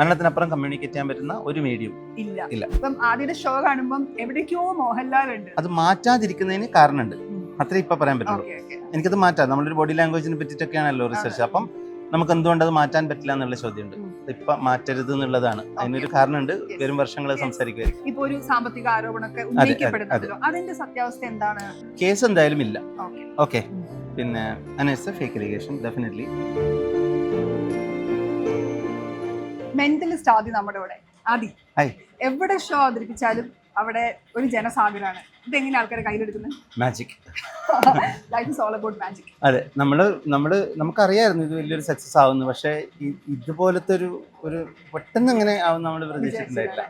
മരണത്തിനപ്പുറം communicate ചെയ്യാൻ പറ്റുന്ന ഒരു മീഡിയം ഇല്ല. ഇപ്പം ആദ്യത്തെ ഷോ കാണുമ്പോൾ എവിടേക്കോ മോഹൻലാൽ ഉണ്ട്. അത് മാറ്റാതിരിക്കുന്നതിന് കാരണമുണ്ട്. അത്രേ ഇപ്പൊ പറയാൻ പറ്റുള്ളൂ. എനിക്കത് മാറ്റാം. നമ്മളൊരു ബോഡി ലാംഗ്വേജിനെ പറ്റിയിട്ടൊക്കെയാണല്ലോ റിസർച്ച്. അപ്പം നമുക്ക് എന്തുകൊണ്ട് അത് മാറ്റാൻ പറ്റില്ല എന്നുള്ള ചോദ്യമുണ്ട്. ഇപ്പൊ മാറ്റരുത് എന്നുള്ളതാണ്. അതിനൊരു കാരണമുണ്ട്. വരും വർഷങ്ങൾ സംസാരിക്കുമായിരിക്കും. ഇപ്പൊ ഒരു സാമ്പത്തിക ആരോപണമൊക്കെ ഉന്നയിക്കപ്പെടുന്നല്ലോ, അതിന്റെ സത്യാവസ്ഥ എന്താണ്? കേസ് എന്തായാലും ഇല്ല. ഓക്കെ. പിന്നെ ഫേക്ക് അലിഗേഷൻ ഡെഫിനറ്റ്ലി. മെന്റലിസ്റ്റ് ആദ്യം നമ്മുടെ ഇവിടെ എവിടെ ഷോ അവതരിപ്പിച്ചാലും അവിടെ ഒരു ജനസാഗരാണ്. ഇതെങ്ങനെ ആൾക്കാരെ കയ്യിലെടുക്കുന്നത്? Magic. Life is all about magic. അതെ, നമുക്കറിയായിരുന്നു ഇത് വലിയൊരു സക്സസ് ആവുന്നു. പക്ഷെ ഇതുപോലത്തെ ഒരു പെട്ടെന്ന് ഇങ്ങനെ ആവും നമ്മൾ പ്രതീക്ഷിച്ചിട്ടുണ്ടായില്ല.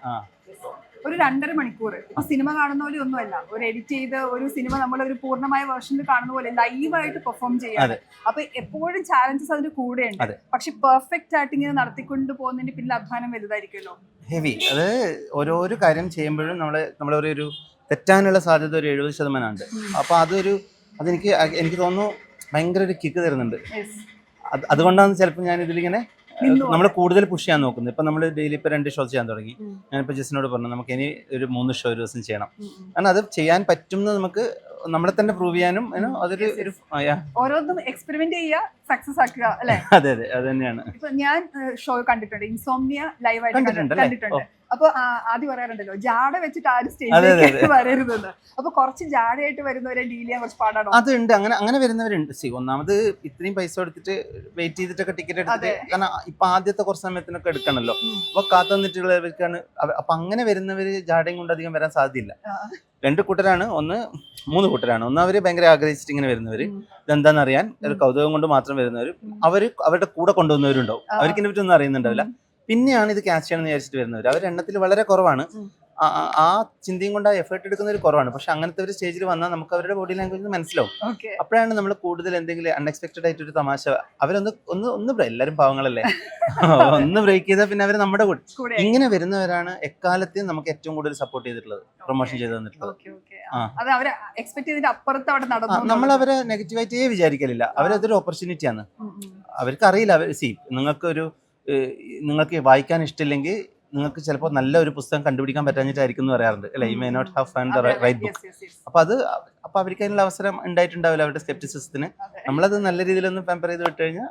ഒരു 2.5 മണിക്കൂർ സിനിമ കാണുന്ന പോലെ ഒന്നുമല്ല. ഒരു എഡിറ്റ് ചെയ്ത് ഒരു സിനിമ നമ്മൾ ഒരു പൂർണ്ണമായ വേർഷനിൽ കാണുന്ന പോലെ ലൈവായിട്ട് പെർഫോം ചെയ്യാറ്. അപ്പൊ എപ്പോഴും ചാലഞ്ചസ് അതിന്റെ കൂടെയുണ്ട്. പക്ഷെ പെർഫെക്റ്റ് ആയിട്ട് ഇങ്ങനെ നടത്തിക്കൊണ്ട് പോകുന്നതിന്റെ പിന്നിൽ അധ്വാനം വലുതായിരിക്കുമല്ലോ. ഹെവി. അത് ഓരോരോ കാര്യം ചെയ്യുമ്പോഴും നമ്മളൊരു തെറ്റാനുള്ള സാധ്യത ഒരു 70% ഉണ്ട്. അപ്പൊ അതെനിക്ക് തോന്നുന്നു ഭയങ്കര ഒരു കിക്ക് തരുന്നുണ്ട്. അതുകൊണ്ടാണ് ചിലപ്പോൾ ഞാൻ ഇതിലിങ്ങനെ നമ്മൾ കൂടുതൽ പുഷ് ചെയ്യാൻ നോക്കുന്നത്. ഇപ്പൊ നമ്മൾ ഡെയിലി ഇപ്പൊ 2 ഷോസ് ചെയ്യാൻ തുടങ്ങി. ഞാനിപ്പോ ജസ്റ്റിനോട് പറഞ്ഞു നമുക്ക് ഇനി ഒരു 3 ഷോ ഒരു ദിവസം ചെയ്യണം. കാരണം അത് ചെയ്യാൻ പറ്റും എന്ന് നമുക്ക് നമ്മളെ തന്നെ പ്രൂവ് ചെയ്യാനും അതൊരു ഓരോന്നും എക്സ്പെരിമെന്റ് ചെയ്യുക, സക്സസ് ആക്കുക അല്ലേ? അതെ അതെ, അത് തന്നെയാണ്. ഇപ്പൊ ഞാൻ ഷോ കണ്ടിട്ടുണ്ട്, ഇൻസോംനിയ ലൈവായിട്ട് കണ്ടിട്ടുണ്ട്. അപ്പൊ ആദ്യം പറയാറുണ്ടല്ലോ ജാട വെച്ചിട്ട് ആരും സ്റ്റേജിലേക്ക് വരരുതെന്ന്. അപ്പൊ കുറച്ച് ജാടയായിട്ട് വരുന്നവരെ ഡീൽ ചെയ്യാൻ കുറച്ച് പാടാണോ? അതുണ്ട്, അങ്ങനെ വരുന്നവരുണ്ട്. ഒന്നാമത് ഇത്രയും പൈസ കൊടുത്തിട്ട് വെയിറ്റ് ചെയ്തിട്ടൊക്കെ ടിക്കറ്റ് എടുത്തിട്ട്, കാരണം ഇപ്പൊ ആദ്യത്തെ കുറച്ച് സമയത്തിനൊക്കെ എടുക്കണല്ലോ. അപ്പൊ കാത്തു വന്നിട്ടുള്ളവർക്കാണ്. അപ്പൊ അങ്ങനെ വരുന്നവര് ജാടയും കൊണ്ട് അധികം വരാൻ സാധ്യതയില്ല. 2 കൂട്ടരാണ്. 3 കൂട്ടരാണ്. ഒന്ന് അവര് ഭയങ്കര ആഗ്രഹിച്ചിട്ട് ഇങ്ങനെ വരുന്നവര്, ഇതെന്താണെന്നറിയാൻ ഒരു കൗതുകം കൊണ്ട് മാത്രം വരുന്നവര്. അവരുടെ കൂടെ കൊണ്ടുവന്നവരുണ്ടാവും. അവർക്ക് ഇതിനെ പറ്റി ഒന്നും അറിയുന്നുണ്ടാവില്ല. പിന്നെയാണ് ഇത് ക്യാച്ച് ചെയ്യണമെന്ന് വിചാരിച്ചിട്ട് വരുന്നവർ. അവർ എണ്ണത്തിൽ വളരെ കുറവാണ്. ആ ചിന്തയും കൊണ്ട് ആ എഫേർട്ട് എടുക്കുന്നവർ കുറവാണ്. പക്ഷെ അങ്ങനത്തെ ഒരു സ്റ്റേജിൽ വന്നാൽ നമുക്ക് അവരുടെ ബോഡി ലാംഗ്വേജ് മനസ്സിലാവും. അപ്പോഴാണ് നമ്മൾ കൂടുതൽ എന്തെങ്കിലും അൺഎക്സ്പെക്ടഡ് ആയിട്ടൊരു തമാശ അവരൊന്ന് എല്ലാവരും പാവങ്ങളല്ലേ, ഒന്ന് ബ്രേക്ക് ചെയ്താൽ പിന്നെ അവർ നമ്മുടെ കൂടെ. ഇങ്ങനെ വരുന്നവരാണ് എക്കാലത്തെയും നമുക്ക് ഏറ്റവും കൂടുതൽ സപ്പോർട്ട് ചെയ്തിട്ടുള്ളത്, പ്രൊമോഷൻ ചെയ്ത് തന്നിട്ടുള്ളത്. നമ്മൾ അവരെ നെഗറ്റീവായിട്ടേ വിചാരിക്കലില്ല. അവരതൊരു ഓപ്പർച്യൂണിറ്റിയാണ്. അവർക്കറിയില്ല. നിങ്ങൾക്ക് വായിക്കാൻ ഇഷ്ടമില്ലെങ്കിൽ നിങ്ങൾക്ക് ചിലപ്പോൾ നല്ല ഒരു പുസ്തകം കണ്ടുപിടിക്കാൻ പറ്റാഞ്ഞിട്ടായിരിക്കും എന്ന് പറയാറുണ്ട് അല്ലെ. You may not have found the right book. അപ്പൊ അവർക്ക് അതിനുള്ള അവസരം ഉണ്ടായിട്ടുണ്ടാവില്ല അവരുടെ സ്കെപ്റ്റിസിസത്തിന്. നമ്മളത് നല്ല രീതിയിലൊന്ന് പാമ്പർ ചെയ്ത് വിട്ട് കഴിഞ്ഞാൽ.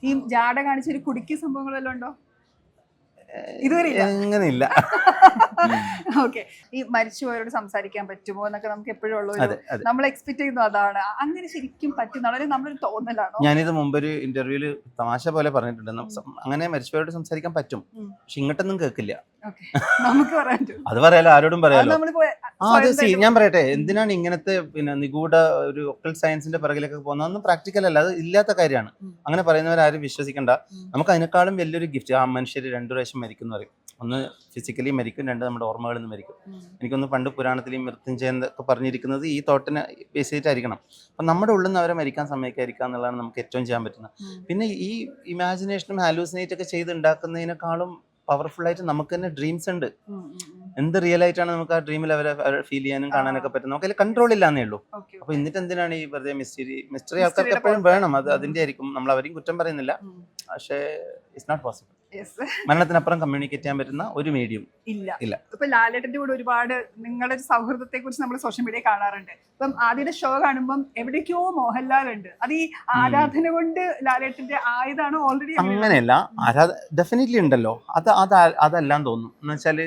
ഈ ജാട കാണിച്ചൊരു കുടുക്കി സംഭവങ്ങളെല്ലാം ഉണ്ടോ? അങ്ങനെയില്ല. ഓക്കെ. ഈ മരിച്ചുപോയവരോട് സംസാരിക്കാൻ പറ്റുമോ എന്നൊക്കെ നമുക്ക് എപ്പോഴും ഉള്ള നമ്മൾ എക്സ്പെക്ട് ചെയ്യുന്നു അതാണ്. അങ്ങനെ ശരിക്കും പറ്റുന്ന നമ്മളൊരു തോന്നലാണോ? ഞാനിത് മുമ്പൊരു ഇന്റർവ്യൂല് തമാശ പോലെ പറഞ്ഞിട്ടുണ്ട്. അങ്ങനെ മരിച്ചുപോയവരോട് സംസാരിക്കാൻ പറ്റും, പക്ഷെ ഇങ്ങോട്ടൊന്നും കേൾക്കില്ല. അത് പറയാലോ, ആരോടും പറയാലോ. ഞാൻ പറയട്ടെ, എന്തിനാണ് ഇങ്ങനത്തെ നിഗൂഢ ഒരു ഒക്കൽ സയൻസിന്റെ പിറകിലൊക്കെ പോകുന്നതൊന്നും പ്രാക്ടിക്കൽ അല്ല. അത് ഇല്ലാത്ത കാര്യമാണ്. അങ്ങനെ പറയുന്നവരാരും വിശ്വസിക്കണ്ട. നമുക്ക് അതിനേക്കാളും വലിയൊരു ഗിഫ്റ്റ്. ആ മനുഷ്യർ 2 പ്രാവശ്യം മരിക്കും പറയും. ഒന്ന് ഫിസിക്കലി മരിക്കും, 2 നമ്മുടെ ഓർമ്മകളിൽ നിന്ന് മരിക്കും. എനിക്കൊന്ന് പണ്ട് പുരാണത്തിലും മൃത്യുഞ്ജയ എന്നൊക്കെ പറഞ്ഞിരിക്കുന്നത് ഈ തോട്ടിനെ ബേസ് ചെയ്തിട്ടായിരിക്കണം. അപ്പം നമ്മുടെ ഉള്ളിൽ നിന്ന് അവരെ മരിക്കാൻ സമ്മതിക്കാതിരിക്കുക എന്നുള്ളതാണ് നമുക്ക് ഏറ്റവും ചെയ്യാൻ പറ്റുന്നത്. പിന്നെ ഈ ഇമാജിനേഷനും ഹാലൂസിനേറ്റ് ഒക്കെ ചെയ്ത് ഉണ്ടാക്കുന്നതിനേക്കാളും പവർഫുൾ ആയിട്ട് നമുക്ക് തന്നെ ഡ്രീംസ് ഉണ്ട്. എന്ത് റിയൽ ആയിട്ടാണ് നമുക്ക് ആ ഡ്രീമിൽ അവരെ ഫീൽ ചെയ്യാനും കാണാനൊക്കെ പറ്റും. നമുക്ക് അതിൽ കൺട്രോൾ ഇല്ലാന്നേ ഉള്ളൂ. അപ്പൊ എന്നിട്ട് എന്തിനാണ് ഈ വെറുതെ മിസ്റ്ററി ആൾക്കാർക്ക് എപ്പോഴും വേണം. അതിന്റെ ആയിരിക്കും. നമ്മൾ അവരെയും കുറ്റം പറയുന്നില്ല, പക്ഷേ ഇറ്റ്സ് നോട്ട് പോസിബിൾ. മരണത്തിനപ്പുറം കമ്മ്യൂണിക്കേറ്റ് ചെയ്യാൻ പറ്റുന്ന ഒരു മീഡിയം ഇല്ല. ഇപ്പൊ ലാലേട്ടന്റെ കൂടെ ഒരുപാട് നിങ്ങളുടെ സൗഹൃദത്തെ കുറിച്ച് നമ്മൾ സോഷ്യൽ മീഡിയ കാണാറുണ്ട്. ഇപ്പം ആദ്യത്തെ ഷോ കാണുമ്പോൾ എവിടേക്കോ മോഹൻലാൽ ഉണ്ട്. അത് ഈ ആരാധന കൊണ്ട് ലാലേട്ടന്റെ ആയതാണ് ഓൾറെഡി? അങ്ങനെയല്ല, ഡെഫിനറ്റ്ലി ഉണ്ടല്ലോ. അതെല്ലാം തോന്നും. എന്ന് വെച്ചാല്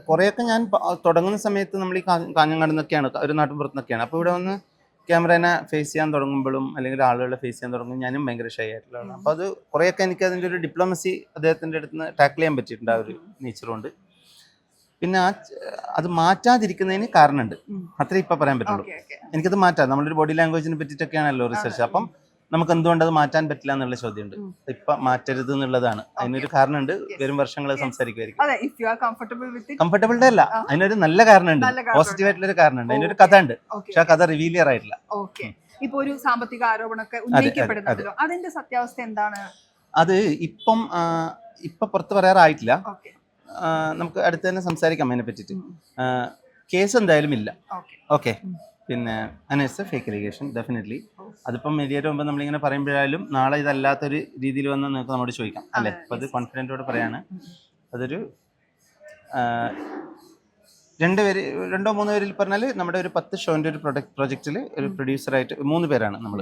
കുറെയൊക്കെ ഞാൻ തുടങ്ങുന്ന സമയത്ത് നമ്മൾ ഈ കാഞ്ഞങ്ങാട് നിന്നൊക്കെയാണ്, ഒരു നാട്ടിൻപുറത്ത് നിന്നൊക്കെയാണ്. അപ്പോൾ ഇവിടെ വന്ന് ക്യാമറേനെ ഫേസ് ചെയ്യാൻ തുടങ്ങുമ്പോഴും അല്ലെങ്കിൽ ആളുകളെ ഫേസ് ചെയ്യാൻ തുടങ്ങുമ്പോൾ ഞാനും ഭയങ്കര ഷൈ ആയിട്ടുള്ളതാണ്. അപ്പോൾ അത് കുറേയൊക്കെ എനിക്ക് അതിൻ്റെ ഒരു ഡിപ്ലോമസി അദ്ദേഹത്തിൻ്റെ അടുത്ത് നിന്ന് ടാക്കിൾ ചെയ്യാൻ പറ്റിയിട്ടുണ്ട്, ആ ഒരു നേച്ചറുകൊണ്ട്. പിന്നെ അത് മാറ്റാതിരിക്കുന്നതിന് കാരണമുണ്ട്. അത്രേ ഇപ്പം പറയാൻ പറ്റുള്ളൂ. എനിക്കത് മാറ്റാം. നമ്മളൊരു ബോഡി ലാംഗ്വേജിനെ പറ്റിയിട്ടൊക്കെയാണല്ലോ റിസർച്ച്. അപ്പം നമുക്ക് എന്തുകൊണ്ട് അത് മാറ്റാൻ പറ്റില്ല എന്നുള്ള ചോദ്യമുണ്ട്. ഇപ്പൊ മാറ്റരുത് എന്നുള്ളതാണ്. അതിനൊരു കാരണമുണ്ട്. വരും വർഷങ്ങൾ സംസാരിക്കുമായിരിക്കും. കംഫർട്ടബിളിന്റെ അല്ല, അതിനൊരു നല്ല കാരണമുണ്ട്, പോസിറ്റീവ് ആയിട്ടുള്ള ഒരു കാരണമുണ്ട്. അതിനൊരു കഥ ഉണ്ട്, പക്ഷെ ആ കഥ റിവീൽ ചെയ്യാൻ ആയിട്ടില്ല. ഇപ്പൊ ഒരു സാമ്പത്തിക ആരോപണമൊക്കെ ഉന്നയിക്കപ്പെടുന്നല്ലോ, അതിന്റെ സത്യാവസ്ഥ എന്താണ്? അത് ഇപ്പൊ പുറത്ത് പറയാറായിട്ടില്ല. നമുക്ക് അടുത്ത് തന്നെ സംസാരിക്കാം അതിനെ പറ്റിയിട്ട്. കേസ് എന്തായാലും ഇല്ല. ഓക്കെ. പിന്നെ അനേഴ്സ് ഫേക്ക് അലിഗേഷൻ ഡെഫിനറ്റ്ലി. അതിപ്പം മീഡിയയുടെ മുമ്പ് നമ്മളിങ്ങനെ പറയുമ്പോഴായാലും നാളെ ഇതല്ലാത്തൊരു രീതിയിൽ വന്ന് നിങ്ങൾക്ക് നമ്മോട് ചോദിക്കാം അല്ലേ. അപ്പോൾ അത് കോൺഫിഡൻറ്റോട് പറയാണ്. അതൊരു 2 പേര് 2-3 പേരിൽ പറഞ്ഞാൽ നമ്മുടെ ഒരു 10 ഷോൻ്റെ ഒരു പ്രൊജക്റ്റിൽ ഒരു പ്രൊഡ്യൂസറായിട്ട് 3 പേരാണ് നമ്മൾ.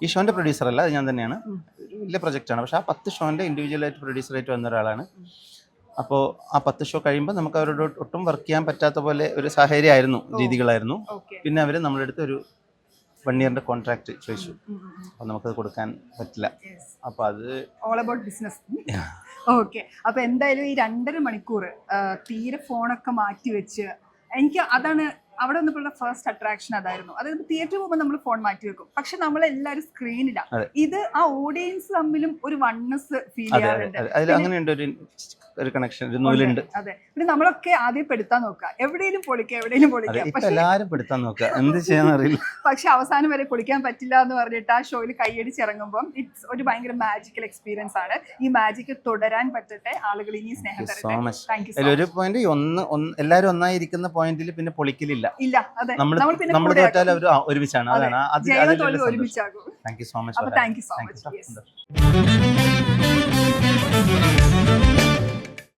ഈ ഷോൻ്റെ പ്രൊഡ്യൂസറല്ല, അത് ഞാൻ തന്നെയാണ്. ഒരു വലിയ പ്രൊജക്റ്റാണ്. പക്ഷേ ആ 10 ഷോൻ്റെ ഇൻഡിവിജ്വലായിട്ട് പ്രൊഡ്യൂസറായിട്ട് വന്ന ഒരാളാണ്. അപ്പോൾ ആ 10 ഷോ കഴിയുമ്പോൾ നമുക്ക് അവരോട് ഒട്ടും വർക്ക് ചെയ്യാൻ പറ്റാത്ത പോലെ ഒരു സാഹചര്യമായിരുന്നു, രീതികളായിരുന്നു. പിന്നെ അവർ നമ്മുടെ അടുത്ത് ഒരു 1 ഇയറിൻ്റെ കോൺട്രാക്ട് ചോദിച്ചു. അപ്പോൾ നമുക്കത് കൊടുക്കാൻ പറ്റില്ല. അപ്പോൾ അത് ഓൾ അബൌട്ട് ബിസിനസ്. ഓക്കെ, അപ്പോൾ എന്തായാലും ഈ 2.5 മണിക്കൂർ തീരെ ഫോണൊക്കെ മാറ്റി വെച്ച്, എനിക്ക് അതാണ് അവിടെ വന്നപ്പോഴുള്ള ഫസ്റ്റ് അട്രാക്ഷൻ അതായിരുന്നു. അതായത് തിയേറ്ററിൽ പോകുമ്പോൾ നമ്മൾ ഫോൺ മാറ്റി വെക്കും, പക്ഷെ നമ്മളെല്ലാവരും സ്ക്രീനിലാണ്. ഇത് ആ ഓഡിയൻസ് തമ്മിലും ഒരു വണ്ണസ് ഫീൽ ചെയ്യാറുണ്ട്. അങ്ങനെയുണ്ട് ഒരു കണക്ഷൻ, ഒരു നൂലുണ്ട്. അതെ, പിന്നെ നമ്മളൊക്കെ ആദ്യം പെടുത്താൻ നോക്കുക, എവിടെയും പൊളിക്കുക, എവിടെയും പൊളിക്കുക. എല്ലാവരും പെടുത്താൻ നോക്കുക, എന്ത് ചെയ്യാന്നറിയില്ല. പക്ഷെ അവസാനം വരെ പൊളിക്കാൻ പറ്റില്ല എന്ന് പറഞ്ഞിട്ട് ആ ഷോയിൽ കൈയടിച്ചിറങ്ങുമ്പോൾ ഇറ്റ്സ് ഒരു ഭയങ്കര മാജിക്കൽ എക്സ്പീരിയൻസ് ആണ്. ഈ മാജിക് തുടരാൻ പറ്റട്ടെ, ആളുകൾ ഇനി സ്നേഹം തരട്ടെ. ഒരു പോയിന്റ് എല്ലാവരും ഒന്നായിരിക്കുന്ന പോയിന്റിൽ പിന്നെ പൊളിക്കലില്ല. ഇല്ല, അതെ, നമ്മൾ തോറ്റാൽ അവർ ഒരുമിച്ചാണ്. അതാണ് ഒരുമിച്ചാകും. Thank you so much. Thank you so much.